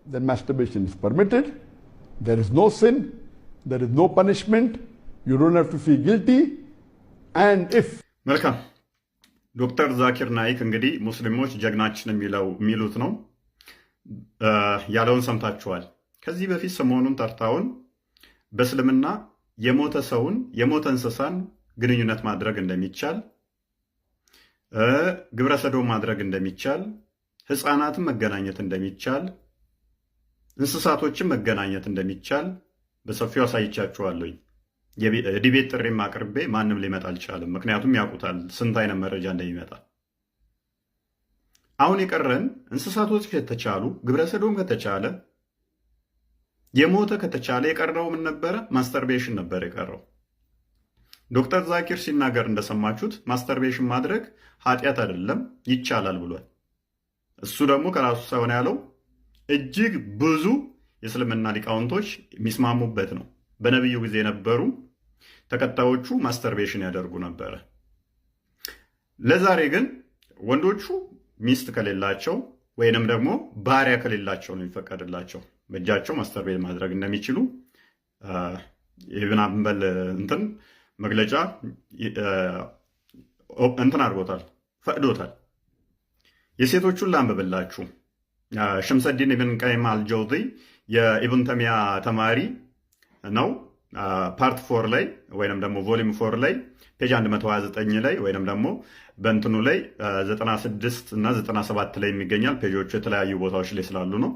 then masturbation is permitted. There is no sin, there is no punishment, you don't have to feel guilty. And if መልካም ዶክተር ዛኪር ናይክ እንግዲህ ሙስሊሞች ጀግናችን የሚሉት ነው ያለውን ሰምታችኋል። ከዚህ በፊት ሰሞኑን ጠርታውን በእስልምና የሞተ ሰውን የሞተ እንስሳን ግንኙነት ማድረግ እንደሚቻል፣ ግብረ ሰዶም ማድረግ እንደሚቻል፣ ህፃናትን መገናኘት እንደሚቻል፣ እንስሳቶችን መገናኘት እንደሚቻል በሰፊው አሳይቻችኋለሁ። የዲቤት ጥሪም አቅርቤ ማንም ሊመጣ አልቻለም። ምክንያቱም ያውቁታል ስንት አይነት መረጃ እንደሚመጣ። አሁን የቀረን እንስሳቶች ከተቻሉ፣ ግብረ ሰዶም ከተቻለ፣ የሞተ ከተቻለ የቀረው ምን ነበረ? ማስተርቤሽን ነበር የቀረው። ዶክተር ዛኪር ሲናገር እንደሰማችሁት ማስተርቤሽን ማድረግ ኃጢአት አይደለም ይቻላል ብሏል። እሱ ደግሞ ከራሱ ሳይሆን ያለው እጅግ ብዙ የእስልምና ሊቃውንቶች የሚስማሙበት ነው። በነቢዩ ጊዜ የነበሩ ተከታዮቹ ማስተርቤሽን ያደርጉ ነበረ። ለዛሬ ግን ወንዶቹ ሚስት ከሌላቸው ወይንም ደግሞ ባሪያ ከሌላቸው ነው የሚፈቀድላቸው በእጃቸው ማስተርቤት ማድረግ እንደሚችሉ ኢብን አምበል መግለጫ አድርጎታል፣ ፈቅዶታል። የሴቶቹን ላንብብላችሁ። ሸምሰዲን ኢብን ቀይም አልጀውዚ የኢብን ተሚያ ተማሪ ነው። ፓርት 4 ላይ ወይንም ደግሞ ቮሊዩም 4 ላይ ፔጅ 129 ላይ ወይንም ደግሞ በእንትኑ ላይ 96 እና 97 ላይ የሚገኛል። ፔጆቹ የተለያዩ ቦታዎች ላይ ስላሉ ነው።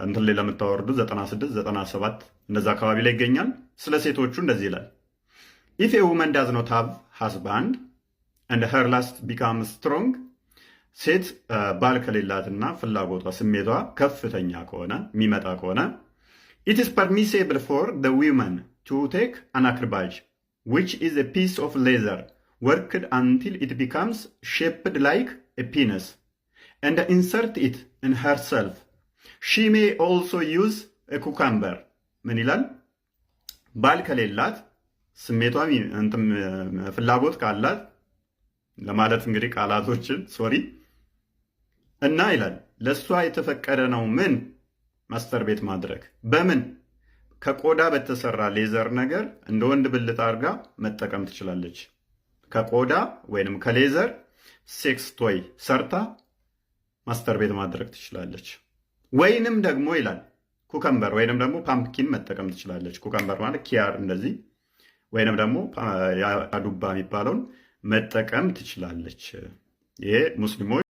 እንትን ላይ ለምታወርዱ 96 97 እንደዛ አካባቢ ላይ ይገኛል። ስለ ሴቶቹ እንደዚህ ይላል። If a woman does not have husband and her lust becomes strong, ሴት ባል ከሌላትና ፍላጎቷ ስሜቷ ከፍተኛ ከሆነ የሚመጣ ከሆነ it is permissible for the woman to take an acrobage, which is a piece of leather worked until it becomes shaped like a penis, and insert it in herself. She may also use a cucumber. ምን ይላል? ባል ከሌላት ስሜቷ ፍላጎት ካላት ለማለት እንግዲህ ቃላቶችን እና ይላል ለሷ የተፈቀደ ነው ምን ማስተርቤት ማድረግ በምን ከቆዳ በተሰራ ሌዘር ነገር እንደ ወንድ ብልት አድርጋ መጠቀም ትችላለች። ከቆዳ ወይንም ከሌዘር ሴክስ ቶይ ሰርታ ማስተርቤት ማድረግ ትችላለች። ወይንም ደግሞ ይላል ኩከምበር ወይንም ደግሞ ፓምፕኪን መጠቀም ትችላለች። ኩከምበር ማለት ኪያር እንደዚህ ወይንም ደግሞ አዱባ የሚባለውን መጠቀም ትችላለች። ይሄ ሙስሊሞች